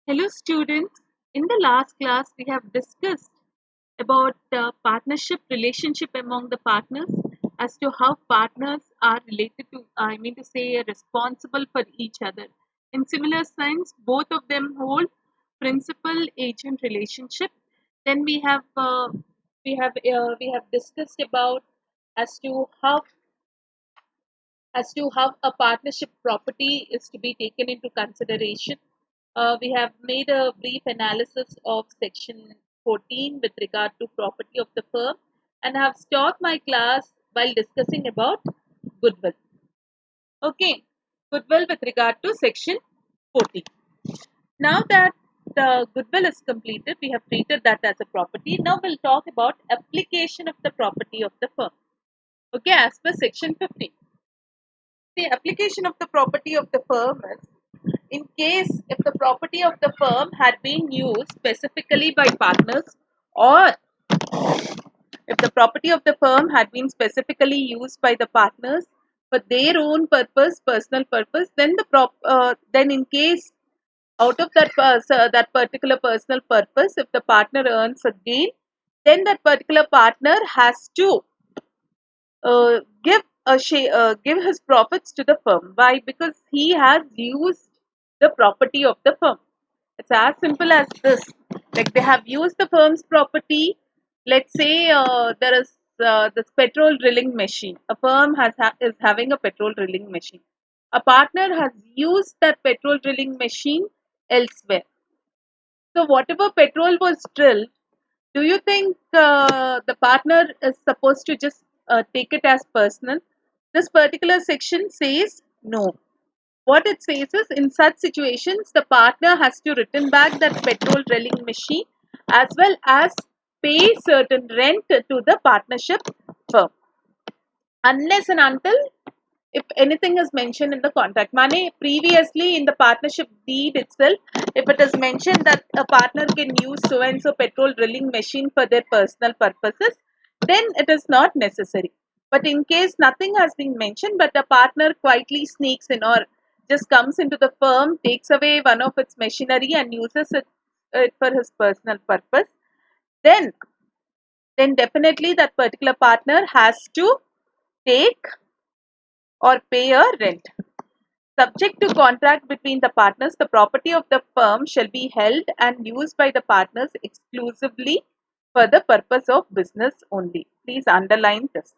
Hello students, in the last class we have discussed about partnership relationship among the partners as to how partners are related to, I mean to say, responsible for each other. In similar sense, both of them hold principal agent relationship. Then we have discussed about as to how a partnership property is to be taken into consideration. We have made a brief analysis of section 14 with regard to property of the firm and have stopped my class while discussing about goodwill. Okay, goodwill with regard to section 14. Now that the goodwill is completed, we have treated that as a property. Now we'll talk about application of the property of the firm. Okay, as per section 15. The application of the property of the firm is in case if the property of the firm had been used specifically by partners, or if the property of the firm had been specifically used by the partners for their own purpose, personal purpose, then then in case out of that particular personal purpose, if the partner earns a gain, then that particular partner has to give his profits to the firm. Why? Because he has used the property of the firm. It's as simple as this. Like they have used the firm's property. Let's say there is this petrol drilling machine. A firm is having a petrol drilling machine. A partner has used that petrol drilling machine elsewhere. So whatever petrol was drilled, do you think the partner is supposed to just take it as personal? This particular section says no. What it says is in such situations, the partner has to return back that petrol drilling machine as well as pay certain rent to the partnership firm. Unless and until if anything is mentioned in the contract. Money previously in the partnership deed itself, if it is mentioned that a partner can use so and so petrol drilling machine for their personal purposes, then it is not necessary. But in case nothing has been mentioned, but a partner quietly sneaks in or just comes into the firm, takes away one of its machinery and uses it for his personal purpose, then then definitely that particular partner has to take or pay a rent. Subject to contract between the partners, the property of the firm shall be held and used by the partners exclusively for the purpose of business only. Please underline this.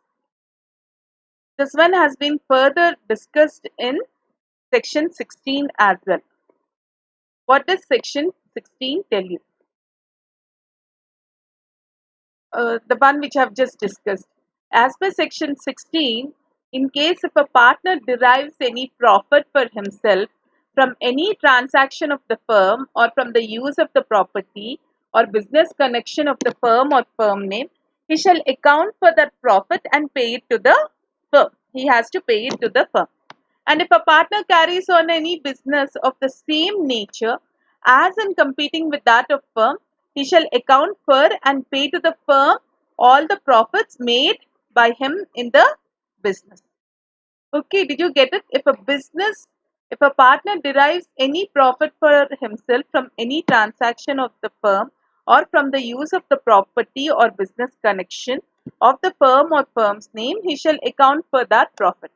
This one has been further discussed in section 16 as well. What does section 16 tell you? The one which I have just discussed. As per section 16, in case if a partner derives any profit for himself from any transaction of the firm or from the use of the property or business connection of the firm or firm name, he shall account for that profit and pay it to the firm. He has to pay it to the firm. And if a partner carries on any business of the same nature as in competing with that of firm, he shall account for and pay to the firm all the profits made by him in the business. Okay, did you get it? If a partner derives any profit for himself from any transaction of the firm or from the use of the property or business connection of the firm or firm's name, he shall account for that profit.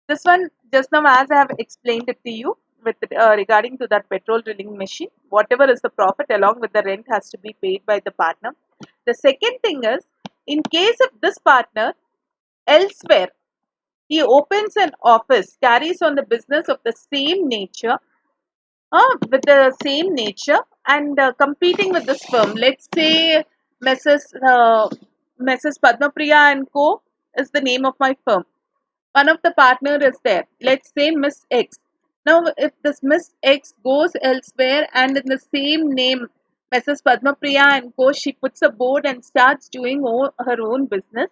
This one just now as I have explained it to you with regarding to that petrol drilling machine, whatever is the profit along with the rent has to be paid by the partner. The second thing is in case of this partner elsewhere, he opens an office, carries on the business of the same nature, with the same nature and competing with this firm. Let's say Messrs. Padmapriya and Co. is the name of my firm. One of the partner is there. Let's say Miss X. Now, if this Miss X goes elsewhere and in the same name, Mrs. Padmapriya and Co, she puts a board and starts doing her own business.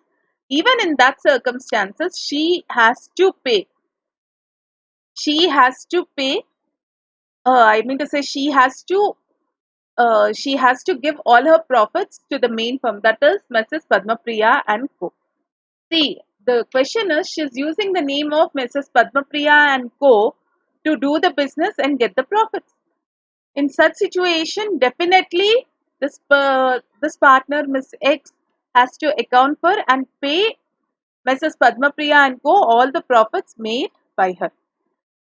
Even in that circumstances, she has to pay. She has to pay. I mean to say, she has to give all her profits to the main firm. That is Mrs. Padmapriya and Co. See, the question is she's using the name of Mrs. Padmapriya and Co. to do the business and get the profits. In such situation, definitely this partner, Miss X, has to account for and pay Mrs. Padmapriya and Co. all the profits made by her.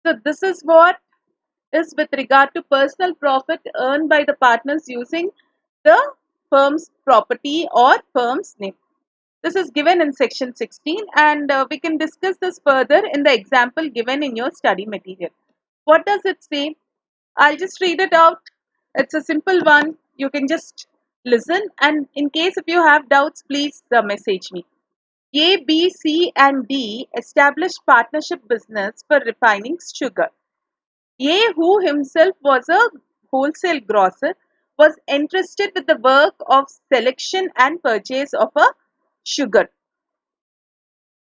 So this is what is with regard to personal profit earned by the partners using the firm's property or firm's name. This is given in section 16, and we can discuss this further in the example given in your study material. What does it say? I'll just read it out. It's a simple one. You can just listen, and in case if you have doubts, please message me. A, B, C, and D established partnership business for refining sugar. A, who himself was a wholesale grocer, was entrusted with the work of selection and purchase of a sugar.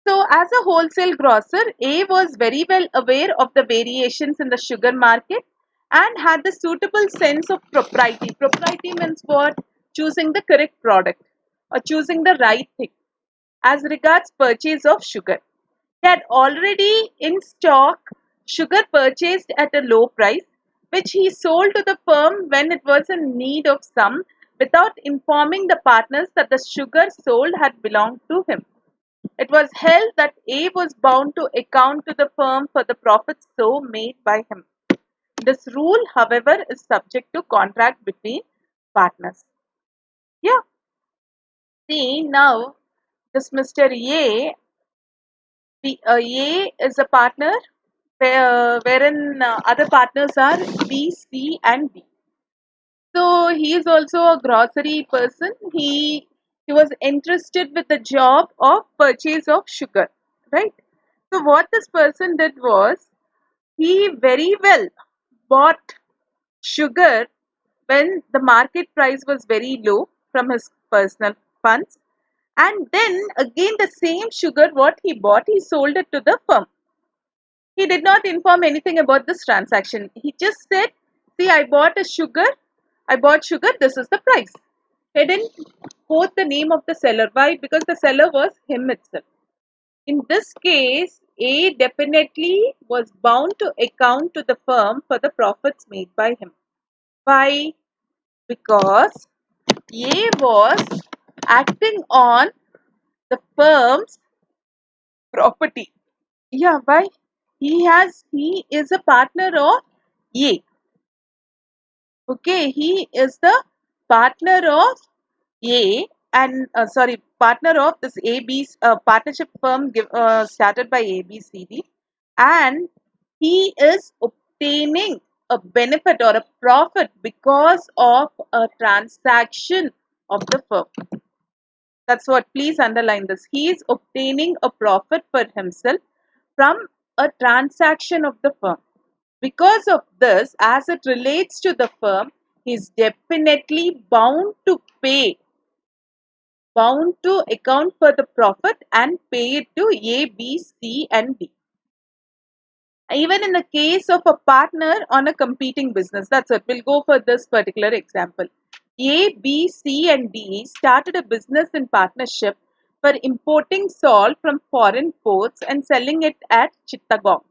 So, as a wholesale grocer, A was very well aware of the variations in the sugar market and had the suitable sense of propriety. Propriety means what? Choosing the correct product or choosing the right thing as regards purchase of sugar. He had already in stock sugar purchased at a low price, which he sold to the firm when it was in need of some, without informing the partners that the sugar sold had belonged to him. It was held that A was bound to account to the firm for the profits so made by him. This rule, however, is subject to contract between partners. Yeah, see now this Mr. A is a partner wherein other partners are B, C, and D. So he is also a grocery person. He was interested with the job of purchase of sugar, right? So what this person did was he very well bought sugar when the market price was very low from his personal funds, and then again the same sugar what he bought he sold it to the firm. He did not inform anything about this transaction. He just said, see, I bought sugar, this is the price. He didn't quote the name of the seller. Why? Because the seller was him itself. In this case, A definitely was bound to account to the firm for the profits made by him. Why? Because A was acting on the firm's property. Yeah, why? He is a partner of A. Okay, he is the partner of A and partner of this AB partnership firm started by ABCD, and he is obtaining a benefit or a profit because of a transaction of the firm. That's what, please underline this. He is obtaining a profit for himself from a transaction of the firm. Because of this, as it relates to the firm, he is definitely bound to account for the profit and pay it to A, B, C, and D. Even in the case of a partner on a competing business, that's it. We'll go for this particular example. A, B, C, and D started a business in partnership for importing salt from foreign ports and selling it at Chittagong.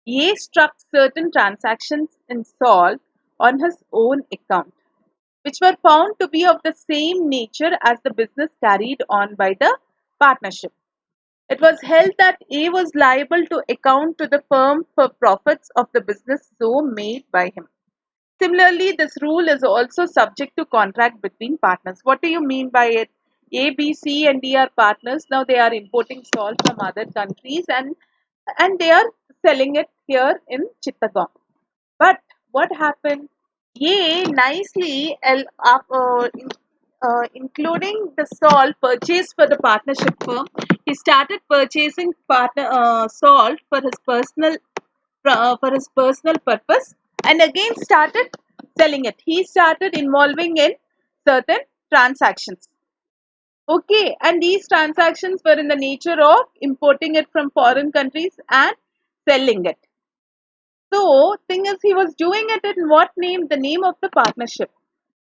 A struck certain transactions in salt on his own account, which were found to be of the same nature as the business carried on by the partnership. It was held that A was liable to account to the firm for profits of the business so made by him. Similarly, this rule is also subject to contract between partners. What do you mean by it? A, B, C, and D are partners. Now they are importing salt from other countries and they are selling it here in Chittagong. But what happened? A nicely, including the salt purchased for the partnership firm, he started purchasing salt for his personal purpose, and again started selling it. He started involving in certain transactions. Okay, and these transactions were in the nature of importing it from foreign countries and selling it. So, thing is, he was doing it in what name? The name of the partnership.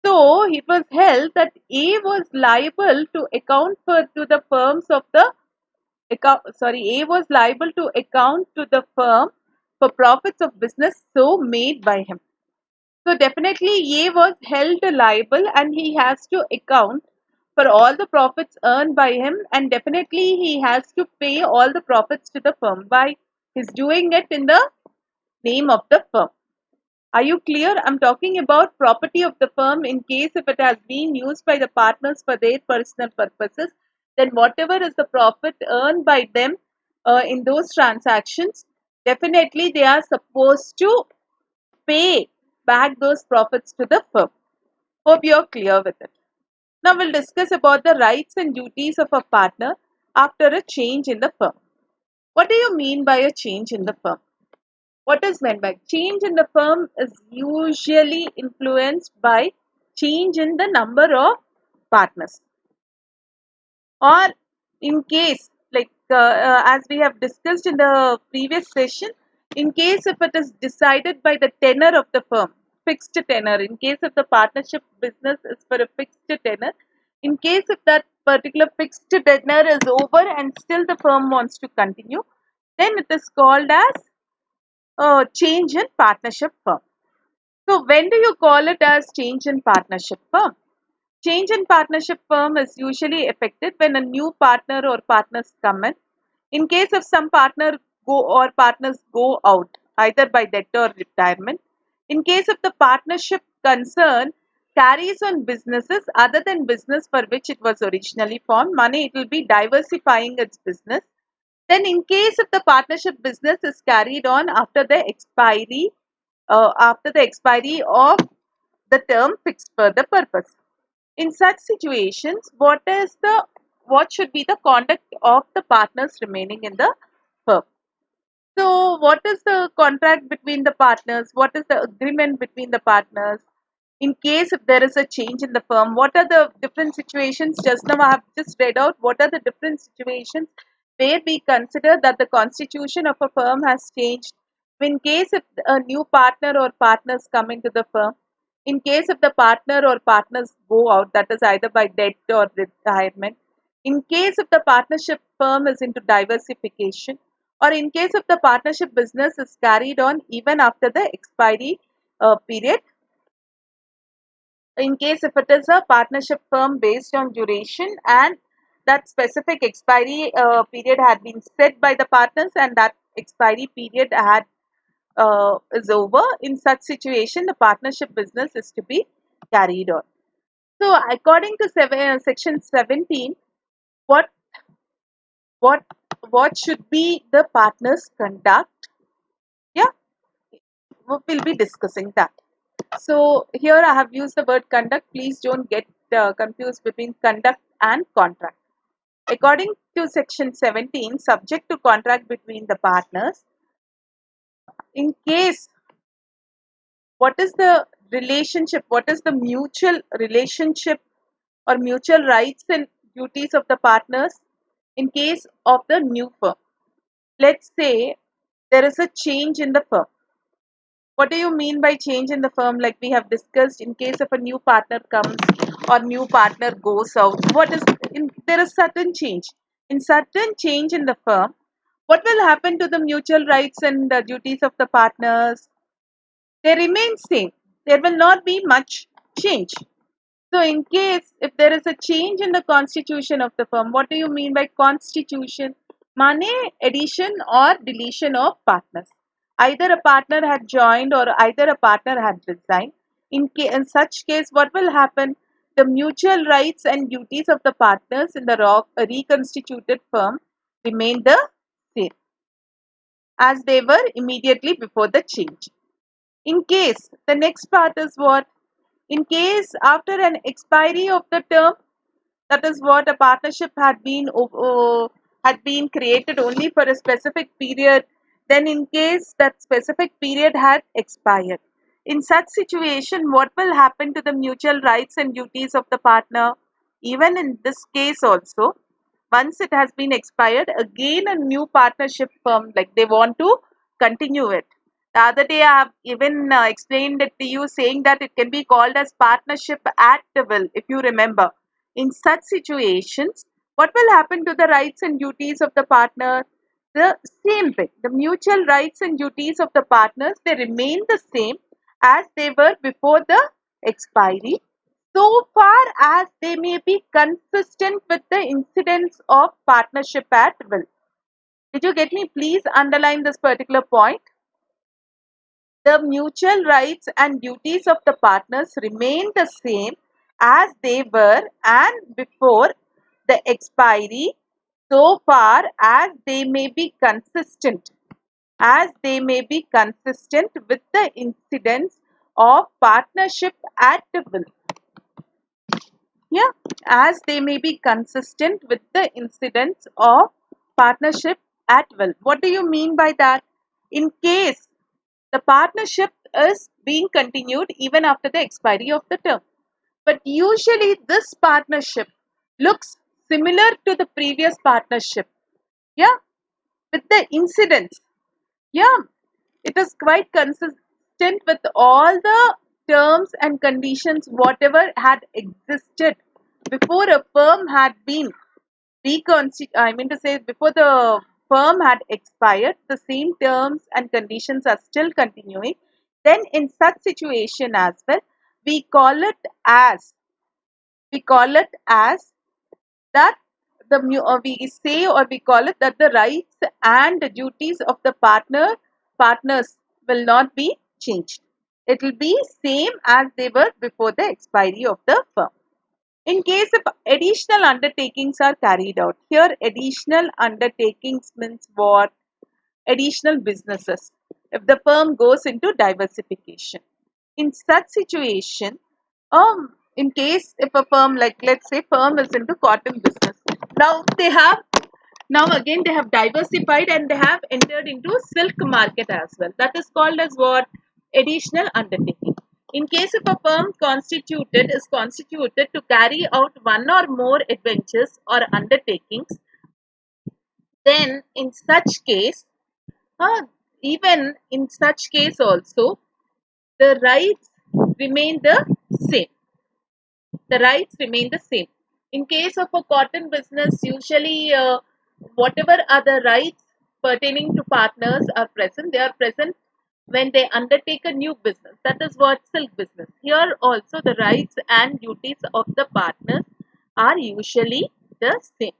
So, it was held that A was liable to account for to the firms of the A was liable to account to the firm for profits of business so made by him. So definitely A was held liable and he has to account for all the profits earned by him, and definitely he has to pay all the profits to the firm by his doing it in the name of the firm. Are you clear? I'm talking about property of the firm in case if it has been used by the partners for their personal purposes, then whatever is the profit earned by them in those transactions, definitely they are supposed to pay back those profits to the firm. Hope you're clear with it. Now we'll discuss about the rights and duties of a partner after a change in the firm. What do you mean by a change in the firm? What is meant by change in the firm is usually influenced by change in the number of partners, or in case as we have discussed in the previous session, in case if it is decided by the tenure of the firm, fixed tenure, in case if the partnership business is for a fixed tenure, in case if that particular fixed tenure is over and still the firm wants to continue, then it is called as change in partnership firm. So when do you call it as change in partnership firm? Change in partnership firm is usually effected when a new partner or partners come in. In case of some partner go or partners go out, either by death or retirement. In case of the partnership concern carries on businesses other than business for which it was originally formed, money it will be diversifying its business. Then in case if the partnership business is carried on after the expiry of the term fixed for the purpose. In such situations, what should be the conduct of the partners remaining in the firm? So, what is the contract between the partners? What is the agreement between the partners? In case if there is a change in the firm, what are the different situations? Just now I have just read out what are the different situations where we consider that the constitution of a firm has changed. In case if a new partner or partners come into the firm, in case if the partner or partners go out, that is either by death or retirement, in case if the partnership firm is into diversification, or in case if the partnership business is carried on even after the expiry period, in case if it is a partnership firm based on duration and that specific expiry period had been set by the partners and that expiry period had is over, in such situation the partnership business is to be carried on. So according to section 17, what what what should be the partners conduct? Yeah, we'll be discussing that. So here I have used the word conduct. Please don't get confused between conduct and contract. According to section 17, subject to contract between the partners, in case what is the relationship, what is the mutual relationship or mutual rights and duties of the partners in case of the new firm. Let's say there is a change in the firm. What do you mean by change in the firm? Like we have discussed, in case of a new partner comes or new partner goes out, what is there is certain change. In certain change in the firm, what will happen to the mutual rights and the duties of the partners? They remain same. There will not be much change. So, in case if there is a change in the constitution of the firm, what do you mean by constitution? Money addition or deletion of partners. Either a partner had joined or either a partner had resigned. In such case, what will happen? The mutual rights and duties of the partners in the reconstituted firm remain the same as they were immediately before the change. In case, the next part is what? In case after an expiry of the term, that is what a partnership had been created only for a specific period, then in case that specific period had expired. In such situation, what will happen to the mutual rights and duties of the partner? Even in this case also, once it has been expired, again a new partnership firm, like they want to continue it. The other day I have even explained it to you saying that it can be called as partnership at will, if you remember. In such situations, what will happen to the rights and duties of the partner? The same thing. The mutual rights and duties of the partners, they remain the same as they were before the expiry, so far as they may be consistent with the incidence of partnership at will. Did you get me? Please underline this particular point. The mutual rights and duties of the partners remain the same as they were and before the expiry, so far as they may be consistent with the incidence of partnership at will. Yeah, as they may be consistent with the incidence of partnership at will. What do you mean by that? In case the partnership is being continued even after the expiry of the term. But usually this partnership looks similar to the previous partnership. Yeah, with the incidents. Yeah, it is quite consistent with all the terms and conditions whatever had existed before a firm had been I mean to say before the firm had expired, the same terms and conditions are still continuing. Then in such situation as well, we call it as we call it as that we say or we call it that the rights and the duties of the partners will not be changed. It will be same as they were before the expiry of the firm. In case if additional undertakings are carried out, here additional undertakings means what? Additional businesses. If the firm goes into diversification. In such situation, in case if a firm, like let's say firm is into cotton business. Now again they have diversified and they have entered into silk market as well. That is called as what? Additional undertaking. In case if a firm is constituted to carry out one or more adventures or undertakings, then in such case, uh, even in such case also, the rights remain the same. The rights remain the same. In case of a cotton business, usually whatever are the rights pertaining to partners are present, they are present when they undertake a new business. That is what silk business. Here also the rights and duties of the partners are usually the same.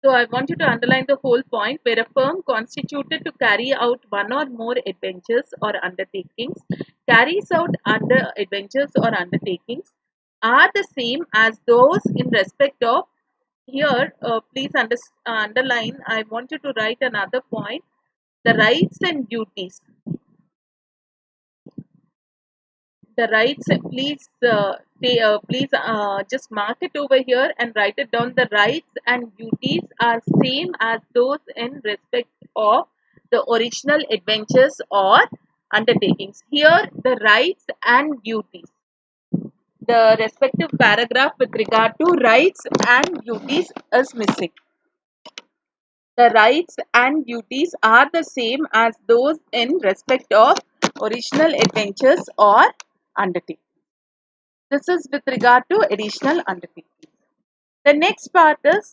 So I want you to underline the whole point where a firm constituted to carry out one or more adventures or undertakings carries out under adventures or undertakings are the same as those in respect of here. Please underline. I want you to write another point. The rights and duties. The rights. Please just mark it over here and write it down. The rights and duties are same as those in respect of the original adventures or undertakings. Here, the rights and duties. The respective paragraph with regard to rights and duties is missing. The rights and duties are the same as those in respect of original adventures or undertakings. This is with regard to additional undertakings. The next part is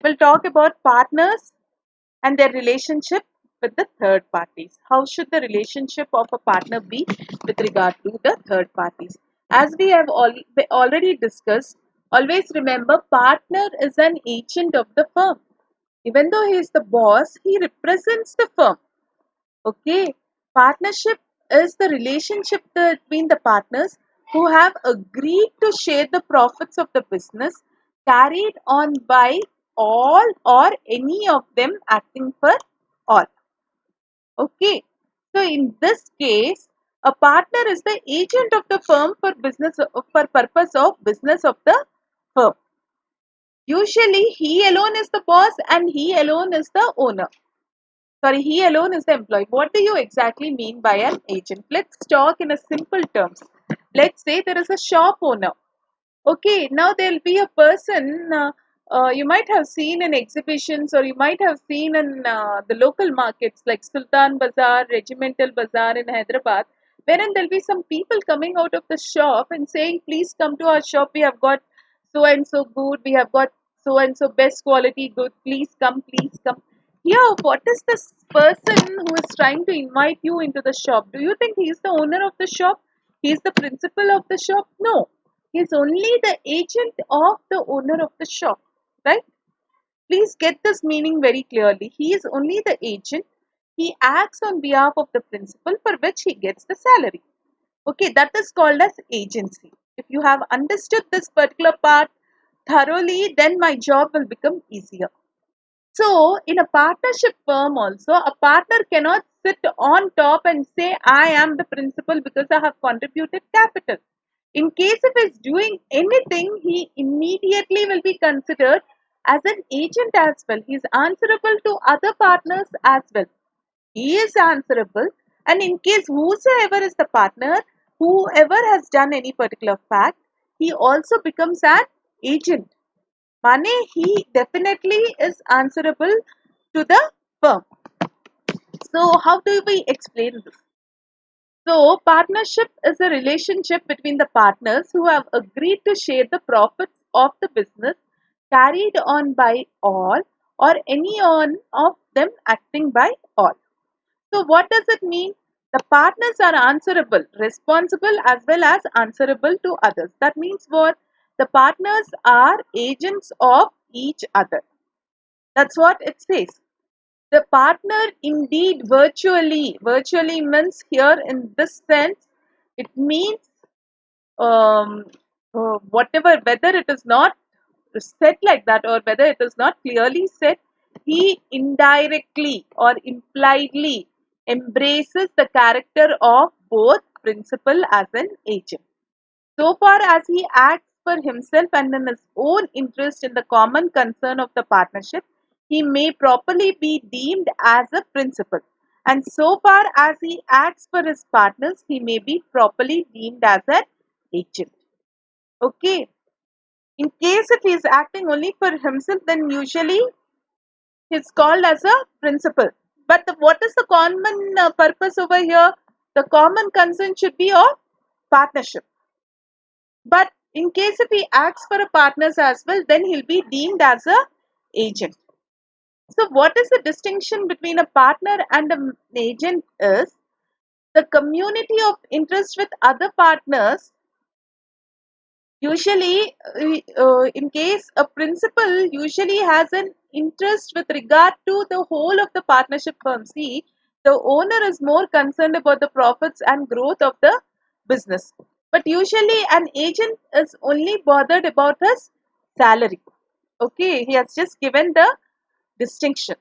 we'll talk about partners and their relationship with the third parties. How should the relationship of a partner be with regard to the third parties? As we have already discussed, always remember partner is an agent of the firm. Even though he is the boss, he represents the firm. Okay, partnership is the relationship between the partners who have agreed to share the profits of the business carried on by all or any of them acting for all. Okay, so in this case, a partner is the agent of the firm for purpose of business of the firm. Usually, he alone is the boss and he alone is the owner. Sorry, he alone is the employee. What do you exactly mean by an agent? Let's talk in a simple terms. Let's say there is a shop owner. Okay, now there'll be a person you might have seen in exhibitions or you might have seen in the local markets like Sultan Bazaar, Regimental Bazaar in Hyderabad, wherein there'll be some people coming out of the shop and saying, please come to our shop. We have got so and so good. We have got so and so best quality good. Please come, please come. Yeah, what is this person who is trying to invite you into the shop? Do you think he is the owner of the shop? He is the principal of the shop? No. He is only the agent of the owner of the shop, right? Please get this meaning very clearly. He is only the agent. He acts on behalf of the principal for which he gets the salary. Okay, that is called as agency. If you have understood this particular part thoroughly, then my job will become easier. So, in a partnership firm, also, a partner cannot sit on top and say, I am the principal because I have contributed capital. In case if he is doing anything, he immediately will be considered as an agent as well. He is answerable to other partners as well. He is answerable, and in case whosoever is the partner, whoever has done any particular fact, he also becomes an agent. Money, he definitely is answerable to the firm. So, how do we explain this? So, partnership is a relationship between the partners who have agreed to share the profits of the business carried on by all or any one of them acting by all. So, what does it mean? The partners are answerable, responsible as well as answerable to others. That means what? The partners are agents of each other. That's what it says. The partner indeed virtually means here in this sense, it means um, whatever, whether it is not said like that or whether it is not clearly said, he indirectly or impliedly embraces the character of both principal as an agent. So far as he acts for himself and in his own interest in the common concern of the partnership, he may properly be deemed as a principal. And so far as he acts for his partners, he may be properly deemed as an agent. Okay. In case if he is acting only for himself, then usually he is called as a principal. But what is the common purpose over here? The common concern should be of partnership. But in case if he acts for a partners as well, then he'll be deemed as a agent. So what is the distinction between a partner and an agent is the community of interest with other partners. Usually, in case a principal usually has an interest with regard to the whole of the partnership firm. See, the owner is more concerned about the profits and growth of the business. But usually, an agent is only bothered about his salary. Okay, he has just given the distinction.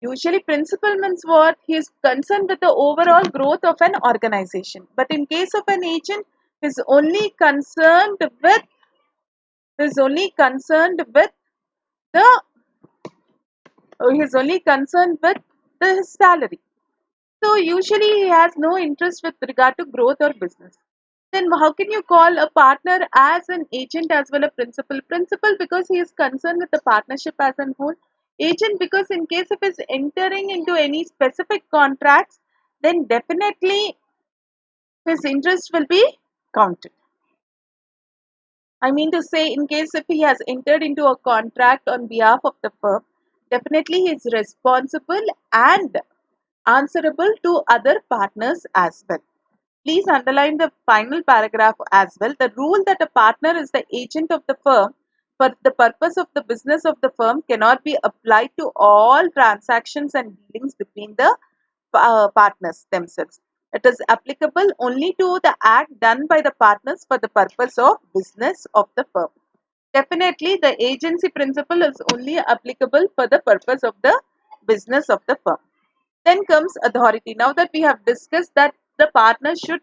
Usually, principal means what? He is concerned with the overall growth of an organization. But in case of an agent, he is only concerned with the he is only concerned with the salary. So usually he has no interest with regard to growth or business. Then how can you call a partner as an agent as well a principal? Principal because he is concerned with the partnership as a whole. Agent because in case if he is entering into any specific contracts, then definitely his interest will be counted. I mean to say, in case if he has entered into a contract on behalf of the firm, definitely he is responsible and answerable to other partners as well. Please underline the final paragraph as well. The rule that a partner is the agent of the firm for the purpose of the business of the firm cannot be applied to all transactions and dealings between the partners themselves. It is applicable only to the act done by the partners for the purpose of business of the firm. Definitely, the agency principle is only applicable for the purpose of the business of the firm. Then comes authority. Now that we have discussed that the partner should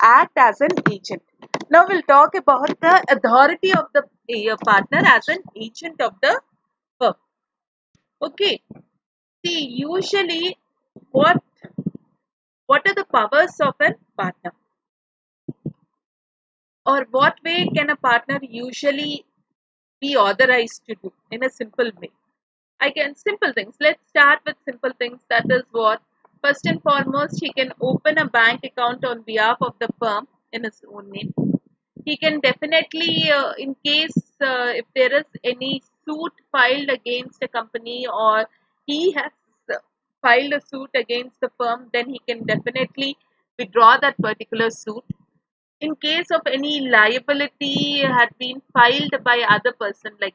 act as an agent. Now we'll talk about the authority of the partner as an agent of the firm. Okay. See, usually what are the powers of a partner? Or what way can a partner usually be authorized to do in a simple way? I can simple things. Let's start with simple things. That is what first and foremost he can open a bank account on behalf of the firm in his own name. He can definitely, in case if there is any suit filed against a company or he has filed a suit against the firm, then he can definitely withdraw that particular suit. In case of any liability had been filed by other person, like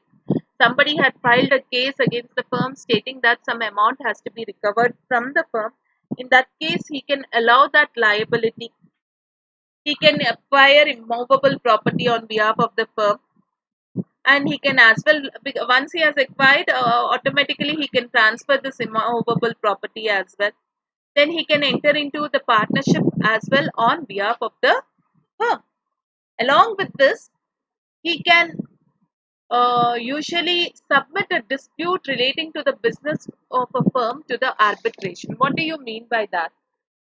somebody had filed a case against the firm stating that some amount has to be recovered from the firm, in that case he can allow that liability. He can acquire immovable property on behalf of the firm, and he can as well, once he has acquired, automatically he can transfer this immovable property as well. Then he can enter into the partnership as well on behalf of the firm. Along with this, he can usually submit a dispute relating to the business of a firm to the arbitration. What do you mean by that?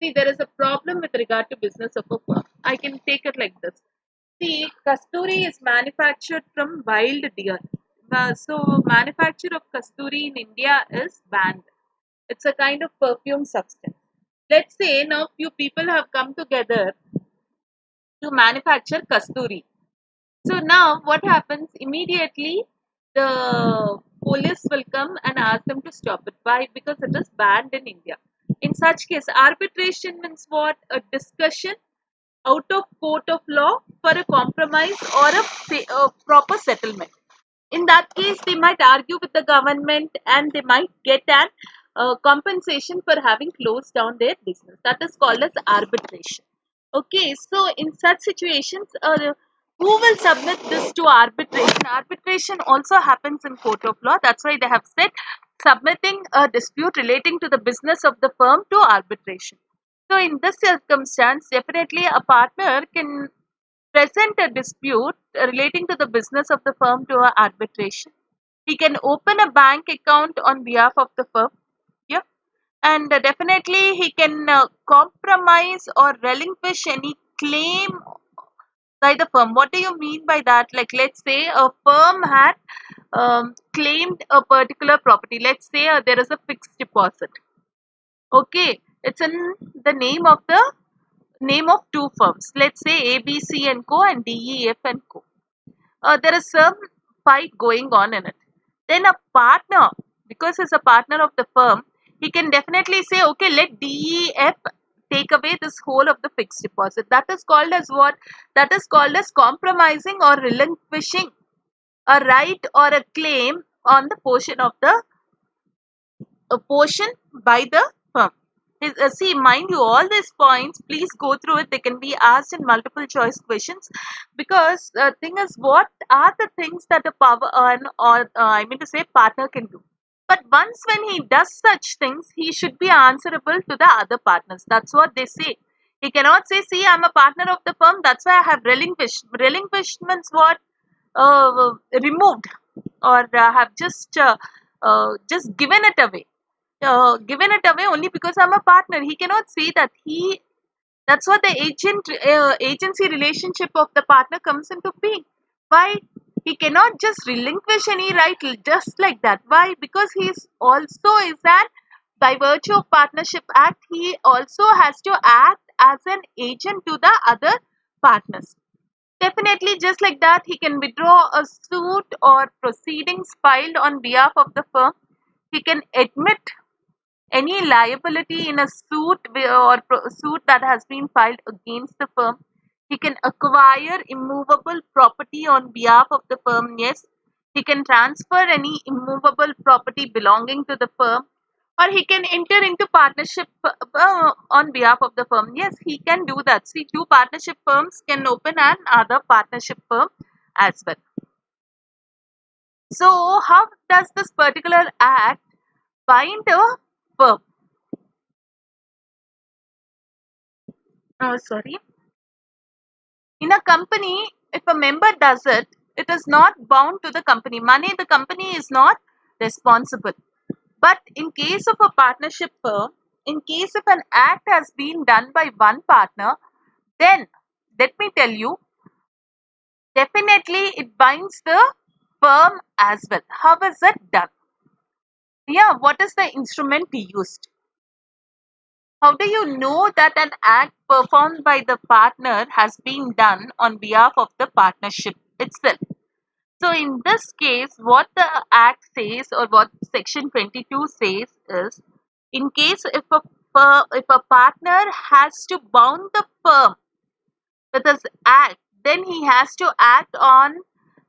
See, there is a problem with regard to business of a firm. I can take it like this. See, kasturi is manufactured from wild deer. So, manufacture of kasturi in India is banned. It's a kind of perfume substance. Let's say now few people have come together to manufacture kasturi. So now what happens immediately, the police will come and ask them to stop it. Why? Because it is banned in India. In such case, arbitration means what? A discussion out of court of law for a compromise or a proper settlement. In that case, they might argue with the government and they might get an compensation for having closed down their business. That is called as arbitration. Okay, so in such situations, who will submit this to arbitration? Arbitration also happens in court of law. That's why they have said submitting a dispute relating to the business of the firm to arbitration. So in this circumstance, definitely a partner can present a dispute relating to the business of the firm to arbitration. He can open a bank account on behalf of the firm. Yeah. And definitely he can compromise or relinquish any claim by the firm. What do you mean by that? Like, let's say a firm had claimed a particular property. Let's say there is a fixed deposit. Okay, it's in the name of two firms. Let's say ABC and Co and DEF and Co. There is some fight going on in it. Then a partner, because he's a partner of the firm, he can definitely say, okay, let DEF take away this whole of the fixed deposit. That is called as what? That is called as compromising or relinquishing a right or a claim on the portion of the a portion by the firm. See, mind you, all these points, please go through it. They can be asked in multiple choice questions, because the thing is, what are the things that a power or I mean to say partner can do? But once when he does such things, he should be answerable to the other partners. That's what they say. He cannot say, see, I'm a partner of the firm, that's why I have relinquished. Relinquished means what? Removed, or have just given it away. Given it away only because I'm a partner. He cannot say that he. That's what the agency relationship of the partner comes into being. Why? He cannot just relinquish any right just like that. Why? Because he is also is that by virtue of Partnership Act, he also has to act as an agent to the other partners. Definitely, just like that, he can withdraw a suit or proceedings filed on behalf of the firm. He can admit any liability in a suit that has been filed against the firm. He can acquire immovable property on behalf of the firm. Yes, he can transfer any immovable property belonging to the firm, or he can enter into partnership on behalf of the firm. Yes, he can do that. See, two partnership firms can open another partnership firm as well. So, how does this particular act bind a firm? Sorry. In a company, if a member does it, it is not bound to the company. Money, the company is not responsible. But in case of a partnership firm, in case if an act has been done by one partner, then let me tell you, definitely it binds the firm as well. How is it done? Yeah, what is the instrument used? How do you know that an act performed by the partner has been done on behalf of the partnership itself? So, in this case, what the Act says or what Section 22 says is, in case if a if a partner has to bound the firm with his act, then he has to act on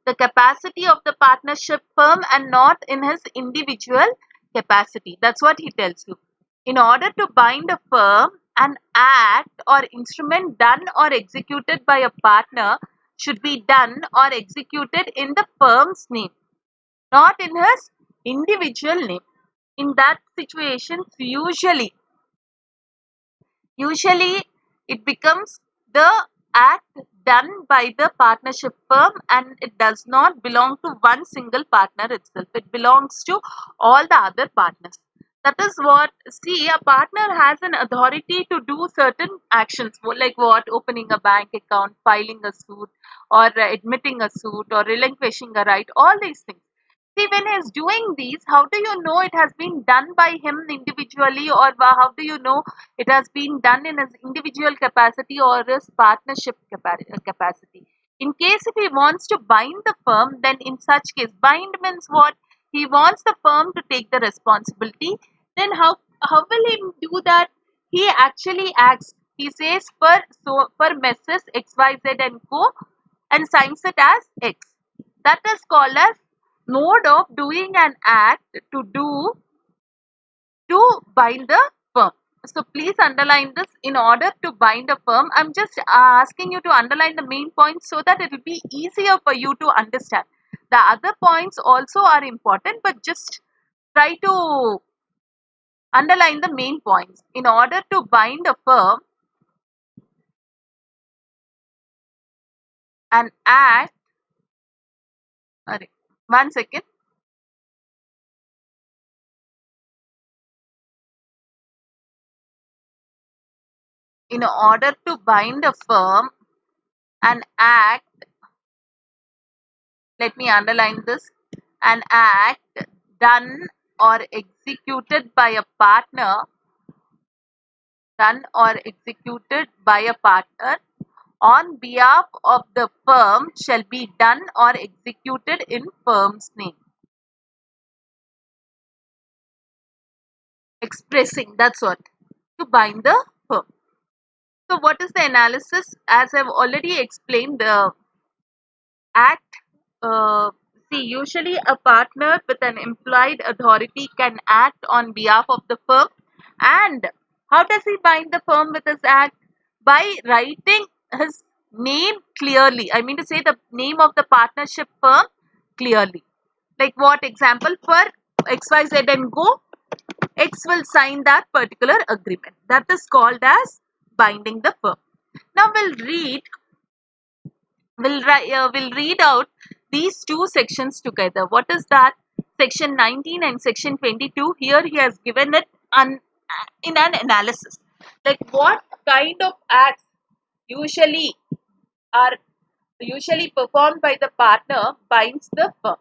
the capacity of the partnership firm and not in his individual capacity. That's what he tells you. In order to bind a firm, an act or instrument done or executed by a partner should be done or executed in the firm's name, not in his individual name. In that situation, usually it becomes the act done by the partnership firm, and it does not belong to one single partner itself. It belongs to all the other partners. That is what, see, a partner has an authority to do certain actions, like what, opening a bank account, filing a suit, or admitting a suit, or relinquishing a right, all these things. See, when he's doing these, how do you know it has been done by him individually, or how do you know it has been done in his individual capacity or his partnership capacity? In case if he wants to bind the firm, then in such case, bind means what? He wants the firm to take the responsibility. Then how will he do that? He actually acts. He says for Messrs XYZ and Co. and signs it as X. That is called as mode of doing an act to bind the firm. So please underline this. In order to bind a firm, I'm just asking you to underline the main points so that it will be easier for you to understand. The other points also are important, but just try to underline the main points. In order to bind a firm, an act, sorry, 1 second. In order to bind a firm, an act, let me underline this, an act done or executed by a partner, on behalf of the firm shall be done or executed in firm's name. Expressing, that's what, to bind the firm. So what is the analysis? As I've already explained, the act, uh, see, usually a partner with an implied authority can act on behalf of the firm. And how does he bind the firm with his act? By writing his name clearly. I mean to say the name of the partnership firm clearly. Like what example? For XYZ and Go, X will sign that particular agreement. That is called as binding the firm. Now we'll read out these two sections together. What is that? Section 19 and section 22. Here he has given it in an analysis. Like what kind of acts usually are usually performed by the partner binds the firm.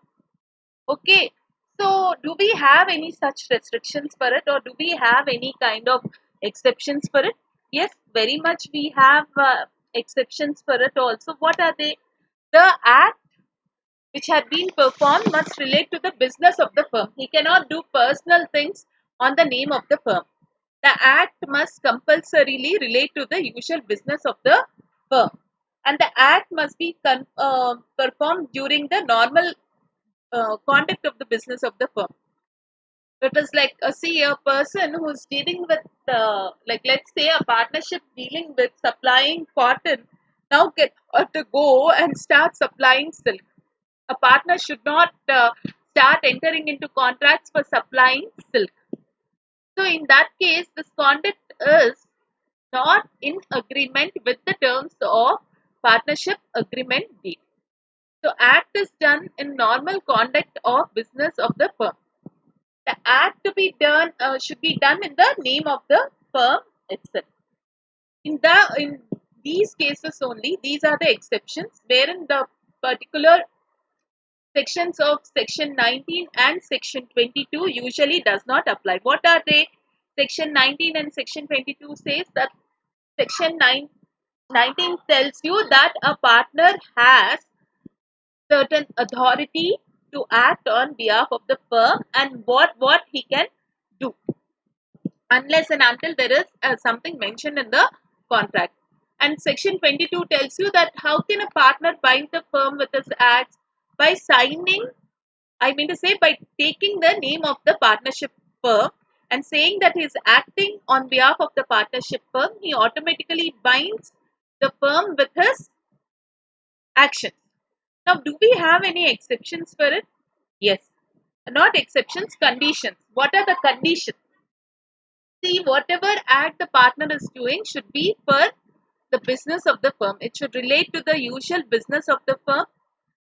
Okay. So do we have any such restrictions for it, or do we have any kind of exceptions for it? Yes, very much we have exceptions for it also. What are they? The act which had been performed must relate to the business of the firm. He cannot do personal things on the name of the firm. The act must compulsorily relate to the usual business of the firm. And the act must be performed during the normal conduct of the business of the firm. It is like see a person who's dealing with like let's say a partnership dealing with supplying cotton now get to go and start supplying silk. A partner should not start entering into contracts for supplying silk. So in that case, this conduct is not in agreement with the terms of partnership agreement deed. So act is done in normal conduct of business of the firm. The act to be done should be done in the name of the firm itself. In these cases only, these are the exceptions wherein the particular sections of section 19 and section 22 usually does not apply. What are they? Section 19 and section 22 says that section 19 tells you that a partner has certain authority to act on behalf of the firm and what he can do. unless and until there is something mentioned in the contract. And section 22 tells you that how can a partner bind the firm with his acts by signing, I mean to say, by taking the name of the partnership firm and saying that he is acting on behalf of the partnership firm, he automatically binds the firm with his actions. Now, do we have any exceptions for it? Yes. Not exceptions, conditions. What are the conditions? See, whatever act the partner is doing should be for the business of the firm. It should relate to the usual business of the firm,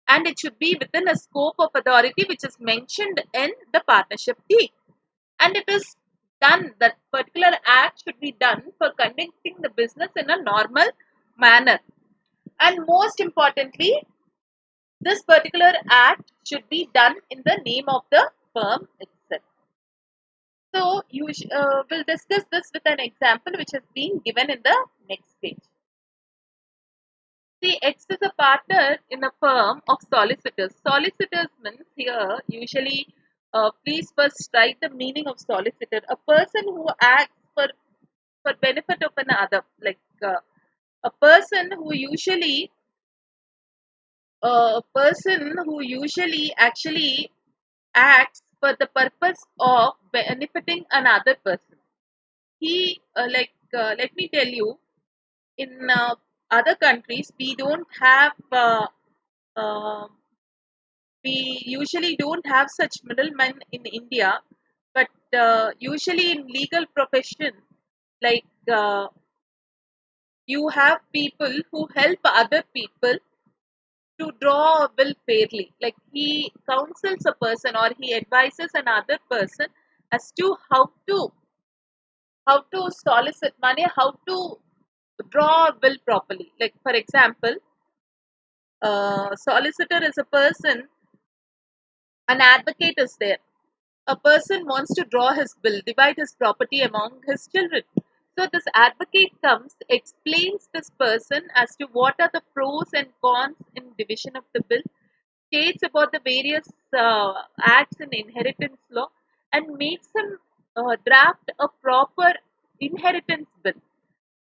and it should be within a scope of authority which is mentioned in the partnership deed. And it is done, that particular act should be done for conducting the business in a normal manner. And most importantly, this particular act should be done in the name of the firm itself. So, we'll discuss this with an example which has been given in the next page. See, X is a partner in a firm of solicitors. Solicitors means here usually, please first write the meaning of solicitor. A person who acts for benefit of another, like a person who usually a person who usually actually acts for the purpose of benefiting another person. He let me tell you, in other countries we don't have uh, we usually don't have such middlemen in India, but usually in legal profession, like you have people who help other people to draw a will fairly. Like he counsels a person or he advises another person as to how to solicit money, how to draw a will properly. Like for example, solicitor is a person, an advocate is there. A person wants to draw his will, divide his property among his children. So this advocate comes, explains this person as to what are the pros and cons in division of the will, states about the various acts in inheritance law, and makes him draft a proper inheritance bill.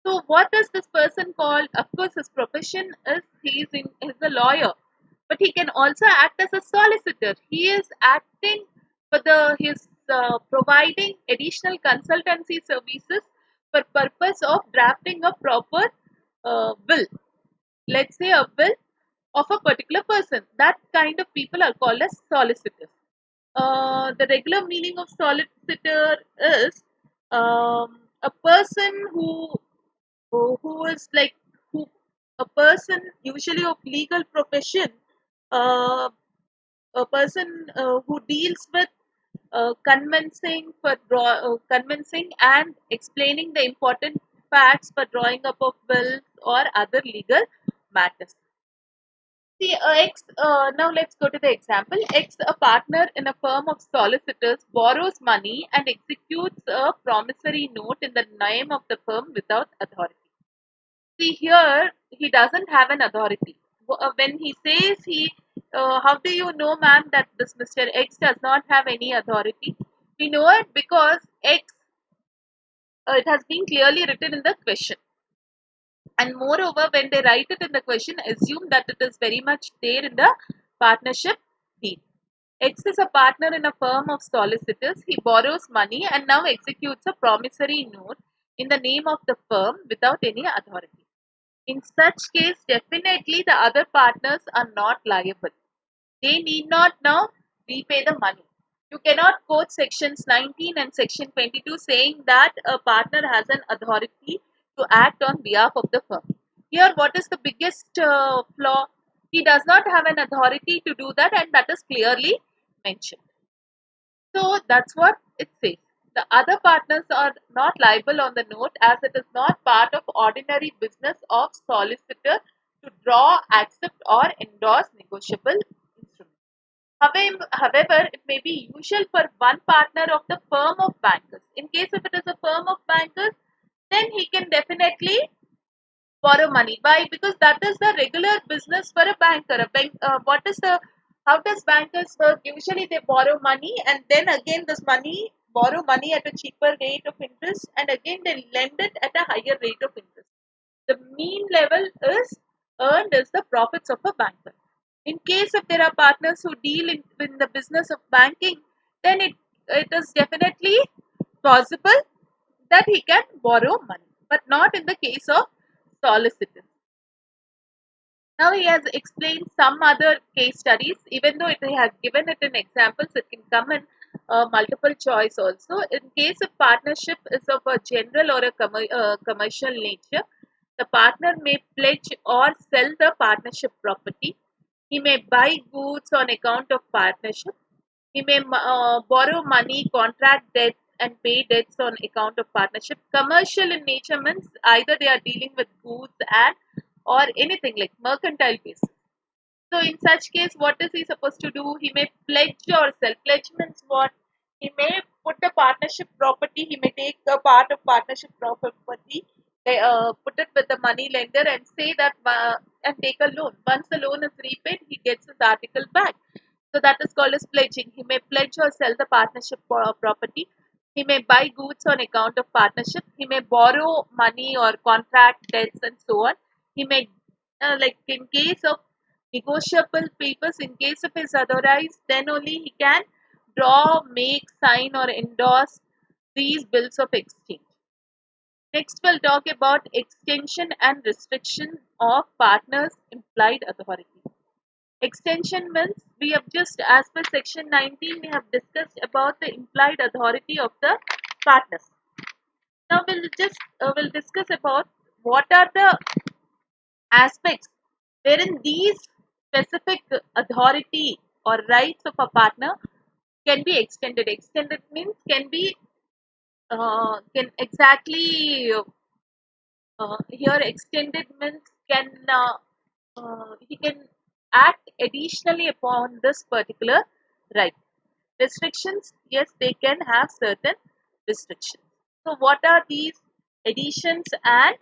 So what is this person called? Of course, his profession is he's a lawyer, but he can also act as a solicitor. He is acting for the his providing additional consultancy services for purpose of drafting a proper will. Let's say a will of a particular person. That kind of people are called as solicitors. The regular meaning of solicitor is a person who is like who a person usually of legal profession, uh, a person who deals with convincing and explaining the important facts for drawing up of wills or other legal matters. See, now let's go to the example. X, a partner in a firm of solicitors, borrows money and executes a promissory note in the name of the firm without authority. See, here he doesn't have an authority. When he says how do you know, ma'am, that this Mr. X does not have any authority? We know it because X, it has been clearly written in the question. And moreover, when they write it in the question, assume that it is very much there in the partnership deed. X is a partner in a firm of solicitors. He borrows money and now executes a promissory note in the name of the firm without any authority. In such case, definitely the other partners are not liable. They need not now repay the money. You cannot quote sections 19 and section 22 saying that a partner has an authority to act on behalf of the firm. Here, what is the biggest flaw? He does not have an authority to do that, and that is clearly mentioned. So that's what it says. The other partners are not liable on the note as it is not part of ordinary business of solicitor to draw, accept or endorse negotiable instruments. However, it may be usual for one partner of the firm of bankers. In case if it is a firm of bankers, then he can definitely borrow money. Why? Because that is the regular business for a banker. A bank, what is the how does bankers work? Usually they borrow money and then again this money borrow money at a cheaper rate of interest, and again they lend it at a higher rate of interest. The mean level is earned as the profits of a banker. In case if there are partners who deal in the business of banking, then it is definitely possible that he can borrow money, but not in the case of solicitors. Now he has explained some other case studies, even though he has given it in examples, it can come in multiple choice also. In case of partnership is of a general or a commercial nature, the partner may pledge or sell the partnership property. He may buy goods on account of partnership. He may borrow money, contract debts, and pay debts on account of partnership. Commercial in nature means either they are dealing with goods and or anything like mercantile basis. So in such case, what is he supposed to do? He may pledge or sell. Pledge means what? He may put the partnership property. He may take a part of partnership property, put it with the money lender, and say that and take a loan. Once the loan is repaid, he gets his article back. So that is called as pledging. He may pledge or sell the partnership property. He may buy goods on account of partnership. He may borrow money or contract debts and so on. He may, like in case of negotiable papers, in case of his otherwise, then only he can draw, make, sign, or endorse these bills of exchange. Next, we'll talk about extension and restriction of partners' implied authority. Extension means we have just, as per section 19, we have discussed about the implied authority of the partners. Now we'll discuss about what are the aspects wherein these specific authority or rights of a partner can be extended. Extended means can exactly here extended means he can act additionally upon this particular right. Restrictions, yes, they can have certain restrictions. So what are these additions and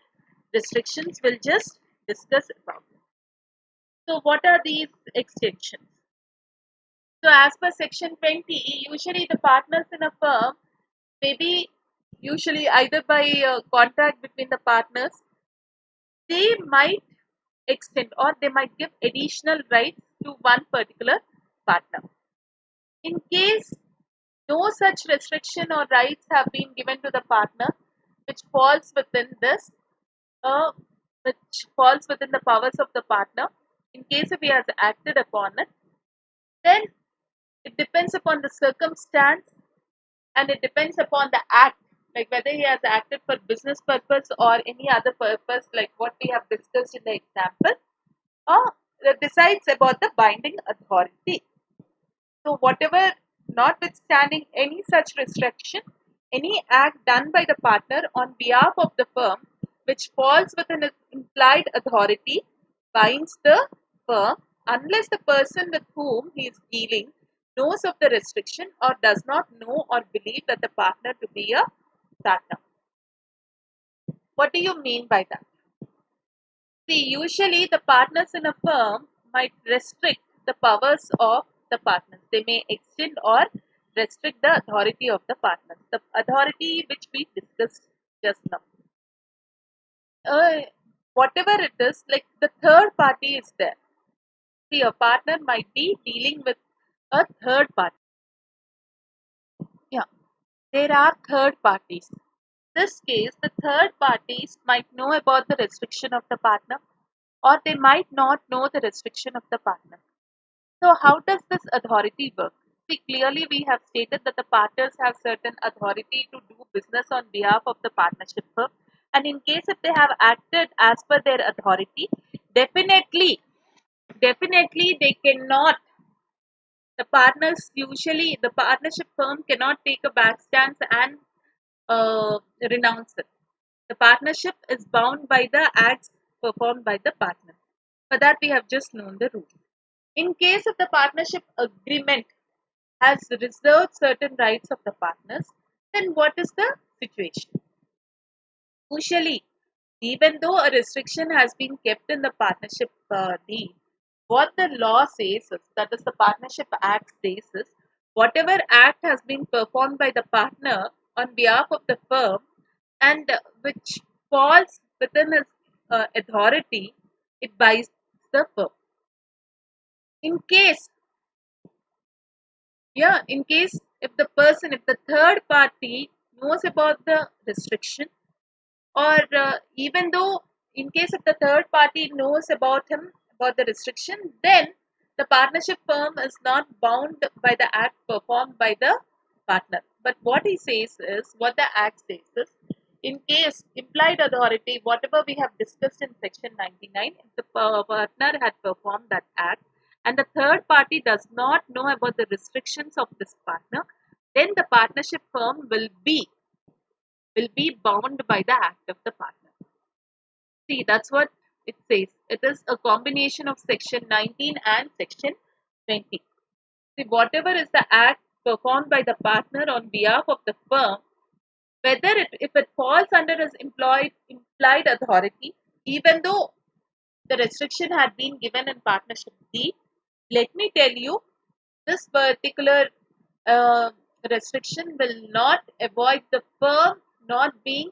restrictions? We'll just discuss about it. So what are these extensions? So as per section 20, usually the partners in a firm may be usually either by contract between the partners, they might extend or they might give additional rights to one particular partner. In case no such restriction or rights have been given to the partner, which falls within this, uh, which falls within the powers of the partner, in case if he has acted upon it, then it depends upon the circumstance and it depends upon the act, like whether he has acted for business purpose or any other purpose, like what we have discussed in the example, or decides about the binding authority. So, whatever, notwithstanding any such restriction, any act done by the partner on behalf of the firm which falls within its implied authority binds the firm unless the person with whom he is dealing knows of the restriction or does not know or believe that the partner to be a partner. What do you mean by that? See, usually the partners in a firm might restrict the powers of the partners. They may extend or restrict the authority of the partners. The authority which we discussed just now. Uh, Whatever it is, like the third party is there. See, a partner might be dealing with a third party. Yeah, there are third parties. This case, the third parties might know about the restriction of the partner or they might not know the restriction of the partner. So, how does this authority work? See, clearly we have stated that the partners have certain authority to do business on behalf of the partnership firm, and in case if they have acted as per their authority, definitely, definitely they cannot. The partners usually the partnership firm cannot take a back stance and renounce it. The partnership is bound by the acts performed by the partner. For that, we have just known the rule. In case of the partnership agreement has reserved certain rights of the partners, then what is the situation? Usually, even though a restriction has been kept in the partnership deed, what the law says is, that is the Partnership Act says is, whatever act has been performed by the partner on behalf of the firm and which falls within his authority, it binds the firm. In case, yeah, in case if the third party knows about the restriction, or even though in case if the third party knows about him about the restriction, then the partnership firm is not bound by the act performed by the partner. But what he says is, what the act says is, in case implied authority, whatever we have discussed in section 99, if the partner had performed that act and the third party does not know about the restrictions of this partner, then the partnership firm will be bound by the act of the partner. See, that's what it says. It is a combination of section 19 and section 20. See, whatever is the act performed by the partner on behalf of the firm, whether if it falls under his implied authority, even though the restriction had been given in partnership D, let me tell you, this particular uh, restriction will not avoid the firm not being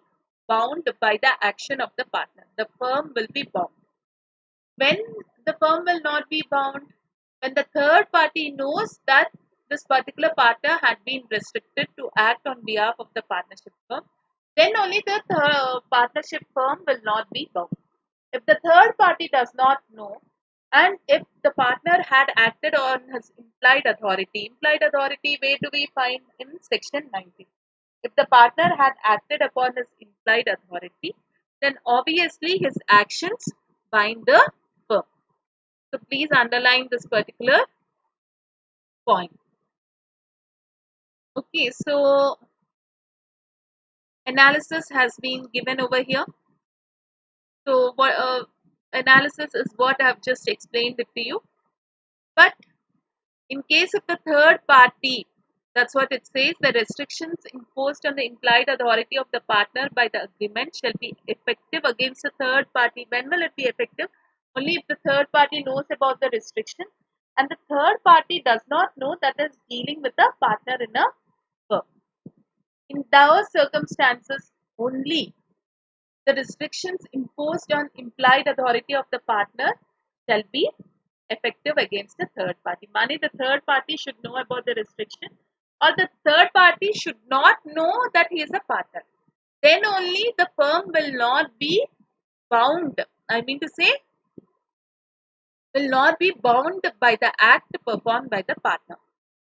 bound by the action of the partner. The firm will be bound. When the firm will not be bound, when the third party knows that this particular partner had been restricted to act on behalf of the partnership firm, then only the partnership firm will not be bound. If the third party does not know, and if the partner had acted on his implied authority, where do we find in section 19? If the partner had acted upon his implied authority, then obviously his actions bind the firm. So please underline this particular point. Okay, so analysis has been given over here. So what analysis is what I have just explained it to you. But in case of the third party, that's what it says, the restrictions imposed on the implied authority of the partner by the agreement shall be effective against the third party. When will it be effective? Only if the third party knows about the restriction and the third party does not know that is dealing with a partner in a firm. In those circumstances only, the restrictions imposed on implied authority of the partner shall be effective against the third party. Mani, the third party should know about the restriction, or the third party should not know that he is a partner. Then only the firm will not be bound. I mean to say, will not be bound by the act performed by the partner.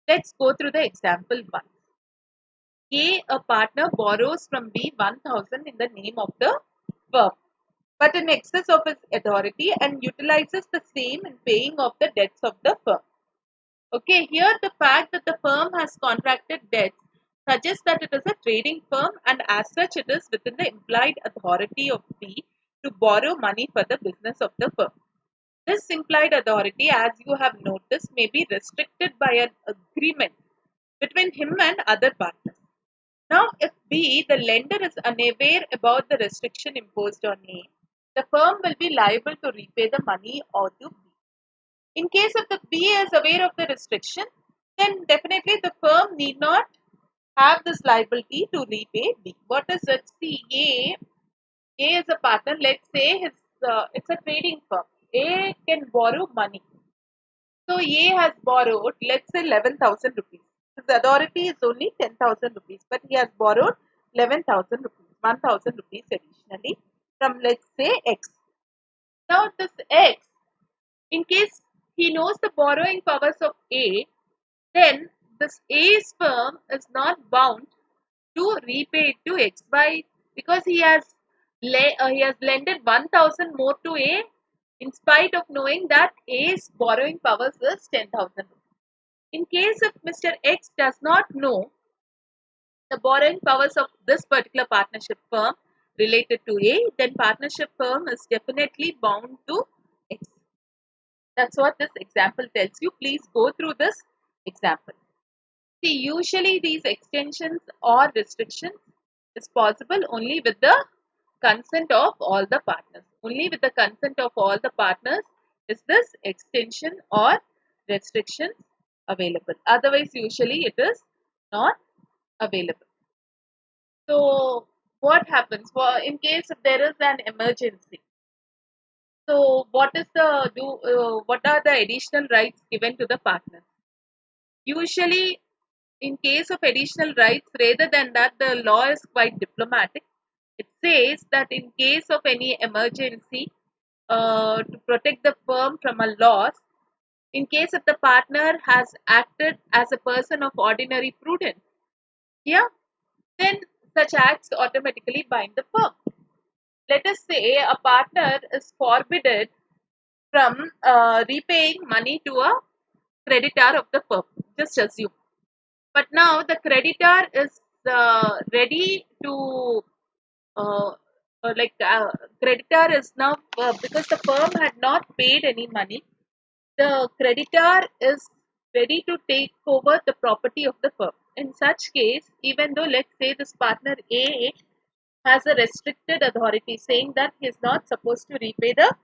Let's go through the example one. A partner borrows from B 1000 in the name of the firm, but in excess of his authority and utilizes the same in paying off the debts of the firm. Okay, here the fact that the firm has contracted debts suggests that it is a trading firm and as such it is within the implied authority of B to borrow money for the business of the firm. This implied authority, as you have noticed, may be restricted by an agreement between him and other partners. Now, if B, the lender, is unaware about the restriction imposed on A, the firm will be liable to repay the money owed to B. In case of the B is aware of the restriction, then definitely the firm need not have this liability to repay B. What is it? See, A is a partner. Let's say it's a trading firm. A can borrow money. So A has borrowed, let's say 11,000 rupees. His authority is only 10,000 rupees, but he has borrowed 11,000 rupees, 1,000 rupees additionally from, let's say, X. Now this X, in case he knows the borrowing powers of A, then this A's firm is not bound to repay it to X by, because he has lended 1,000 more to A in spite of knowing that A's borrowing powers is 10,000. In case if Mr. X does not know the borrowing powers of this particular partnership firm related to A, then partnership firm is definitely bound to X. That's what this example tells you. Please go through this example. See, usually these extensions or restrictions is possible only with the consent of all the partners. Only with the consent of all the partners is this extension or restrictions available. Otherwise, usually it is not available. So, what happens for in case if there is an emergency? So, what are the additional rights given to the partner? Usually, in case of additional rights, rather than that, the law is quite diplomatic. It says that in case of any emergency, to protect the firm from a loss, in case if the partner has acted as a person of ordinary prudence, yeah, then such acts automatically bind the firm. Let us say a partner is forbidden from repaying money to a creditor of the firm. Just assume. But now the creditor is ready to uh, like creditor is now because the firm had not paid any money. The creditor is ready to take over the property of the firm. In such case, even though let's say this partner A has a restricted authority saying that he is not supposed to repay the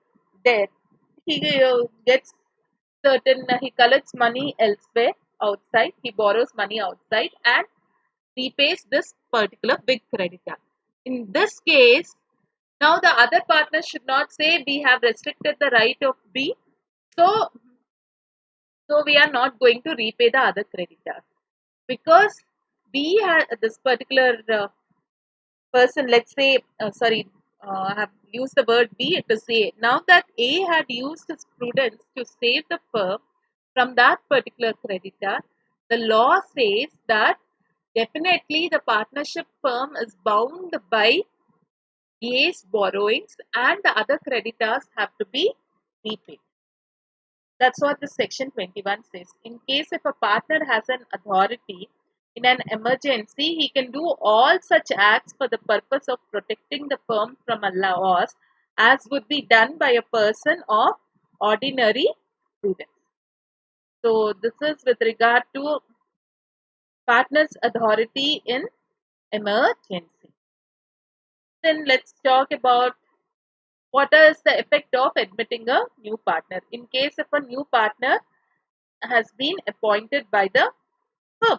debt, he gets he collects money elsewhere outside, he borrows money outside and repays this particular big creditor. In this case, now the other partner should not say we have restricted the right of B, so we are not going to repay the other creditor because B had this particular person. Let's say, I have used the word B. It is A. Now that A had used his prudence to save the firm from that particular creditor, the law says that definitely the partnership firm is bound by A's borrowings and the other creditors have to be repaid. That's what the section 21 says. In case if a partner has an authority in an emergency, he can do all such acts for the purpose of protecting the firm from a loss as would be done by a person of ordinary prudence. So this is with regard to partner's authority in emergency. Then let's talk about what is the effect of admitting a new partner. In case if a new partner has been appointed by the firm.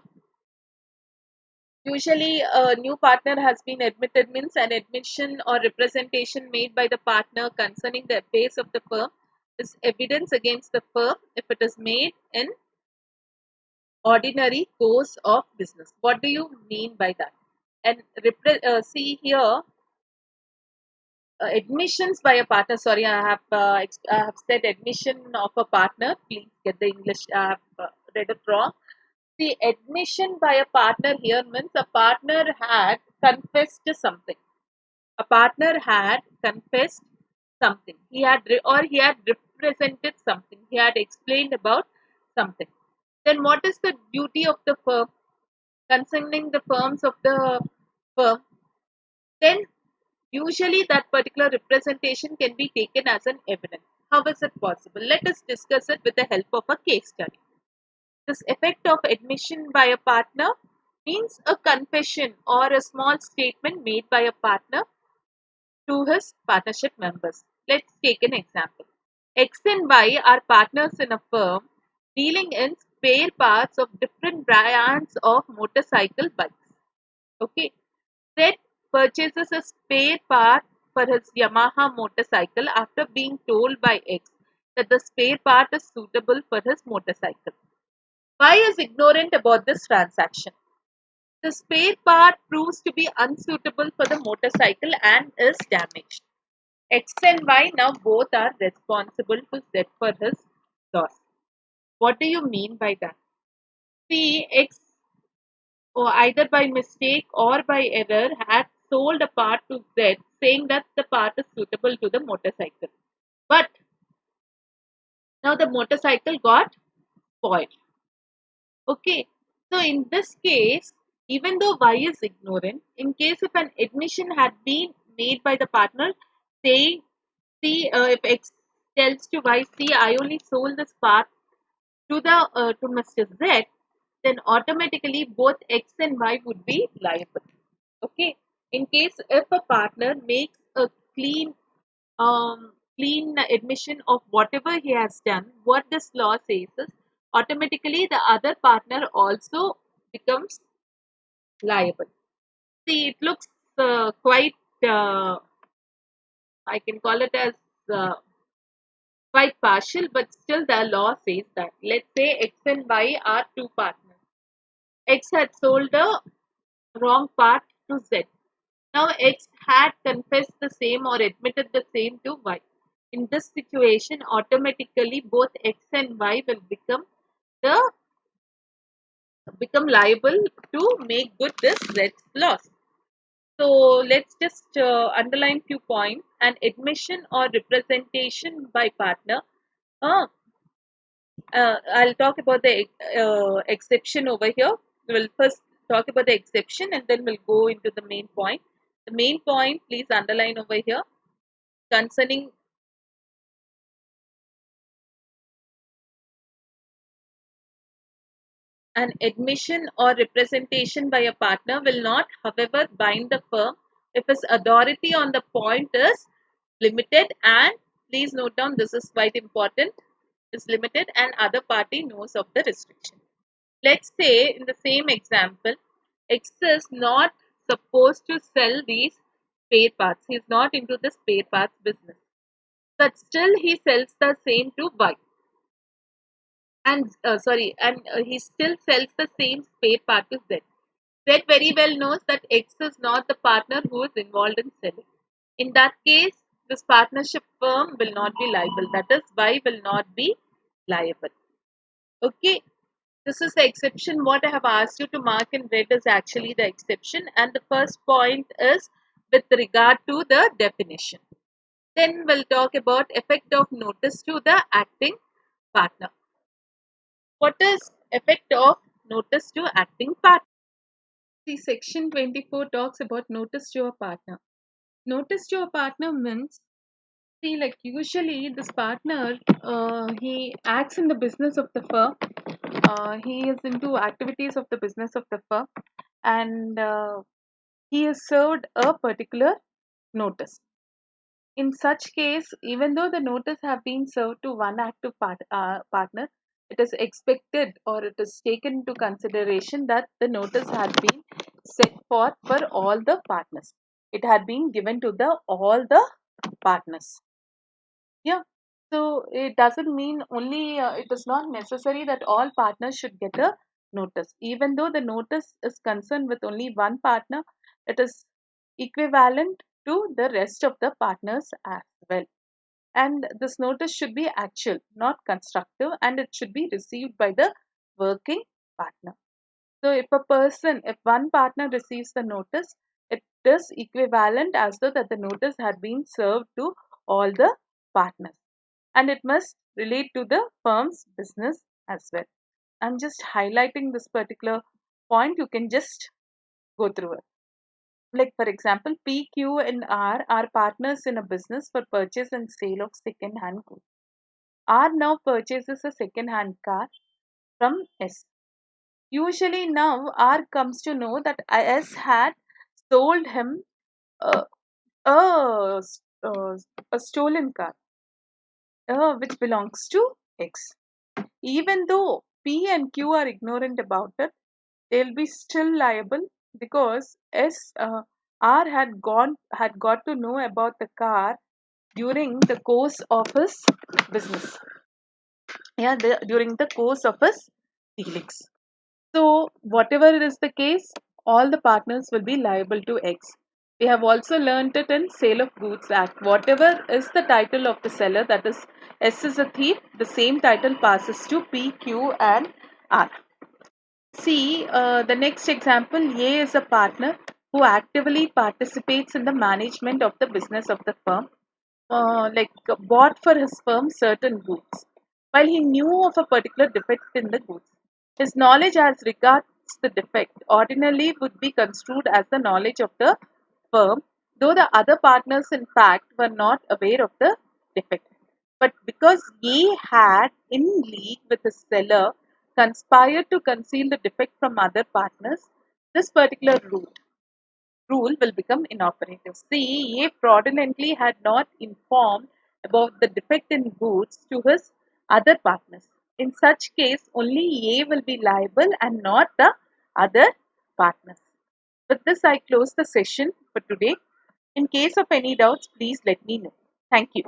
Usually, a new partner has been admitted means an admission or representation made by the partner concerning the affairs of the firm is evidence against the firm if it is made in ordinary course of business. What do you mean by that? And see here, admissions by a partner. Sorry, I have said admission of a partner. Please get the English. I have read it wrong. The admission by a partner here means a partner had confessed to something. A partner had confessed something. He had represented something. He had explained about something. Then what is the duty of the firm concerning the firms of the firm? Then usually that particular representation can be taken as an evidence. How is it possible? Let us discuss it with the help of a case study. This effect of admission by a partner means a confession or a small statement made by a partner to his partnership members. Let's take an example. X and Y are partners in a firm dealing in spare parts of different brands of motorcycle bikes. Okay. Z purchases a spare part for his Yamaha motorcycle after being told by X that the spare part is suitable for his motorcycle. Y is ignorant about this transaction. The spare part proves to be unsuitable for the motorcycle and is damaged. X and Y now both are responsible to Z for his loss. What do you mean by that? See, X, or either by mistake or by error, had sold a part to Z saying that the part is suitable to the motorcycle. But now the motorcycle got spoiled. Okay, so in this case, even though Y is ignorant, in case if an admission had been made by the partner saying, see, if X tells to Y, see, I only sold this part to to Mr. Z, then automatically both X and Y would be liable. Okay, in case if a partner makes a clean admission of whatever he has done, what this law says is automatically the other partner also becomes liable. See, it looks quite, I can call it as uh, quite partial, but still the law says that. Let's say X and Y are two partners. X had sold the wrong part to Z. Now X had confessed the same or admitted the same to Y. In this situation, automatically both X and Y will the become liable to make good this Z's loss. So let's just underline few points. An admission or representation by partner. Uh, I'll talk about the exception over here. We'll first talk about the exception and then we'll go into the main point. The main point, please underline over here concerning an admission or representation by a partner will not, however, bind the firm if his authority on the point is limited, and please note down this is quite important, is limited and other party knows of the restriction. Let's say in the same example, X is not supposed to sell these spare parts. He is not into the spare parts business. But still he sells the same to Y. And he still sells the same spare part to Z. Z very well knows that X is not the partner who is involved in selling. In that case, this partnership firm will not be liable. That is, Y will not be liable. Okay, this is the exception. What I have asked you to mark in red is actually the exception, and the first point is with regard to the definition. Then we'll talk about effect of notice to the acting partner. What is effect of notice to acting partner? The section 24 talks about notice to a partner. Notice to a partner means, see, like usually this partner, he acts in the business of the firm. He is into activities of the business of the firm, and he is served a particular notice. In such case, even though the notice have been served to one partner, it is expected or it is taken into consideration that the notice had been set forth for all the partners. It had been given to the all the partners. Yeah. So it doesn't mean only, it is not necessary that all partners should get a notice. Even though the notice is concerned with only one partner, it is equivalent to the rest of the partners as well. And this notice should be actual, not constructive, and it should be received by the working partner. So if one partner receives the notice, it is equivalent as though that the notice had been served to all the partners, and it must relate to the firm's business as well. I'm just highlighting this particular point. You can just go through it. Like for example, P, Q, and R are partners in a business for purchase and sale of second-hand goods. R now purchases a second-hand car from S. Usually now R comes to know that S had sold him a, a, a, a stolen car which belongs to X. Even though P and Q are ignorant about it, they'll be still liable because R had got to know about the car during the course of his business. Yeah, during the course of his dealings. So, whatever is the case, all the partners will be liable to X. We have also learnt it in Sale of Goods Act. Whatever is the title of the seller, that is S is a thief, the same title passes to P, Q, and R. See, the next example, A is a partner who actively participates in the management of the business of the firm, bought for his firm certain goods, while he knew of a particular defect in the goods. His knowledge as regards the defect ordinarily would be construed as the knowledge of the firm, though the other partners, in fact, were not aware of the defect. But because A had, in league with the seller, conspired to conceal the defect from other partners, this particular rule will become inoperative. See, A fraudulently had not informed about the defect in goods to his other partners. in such case, only A will be liable and not the other partners. With this, I close the session for today. In case of any doubts, please let me know. Thank you.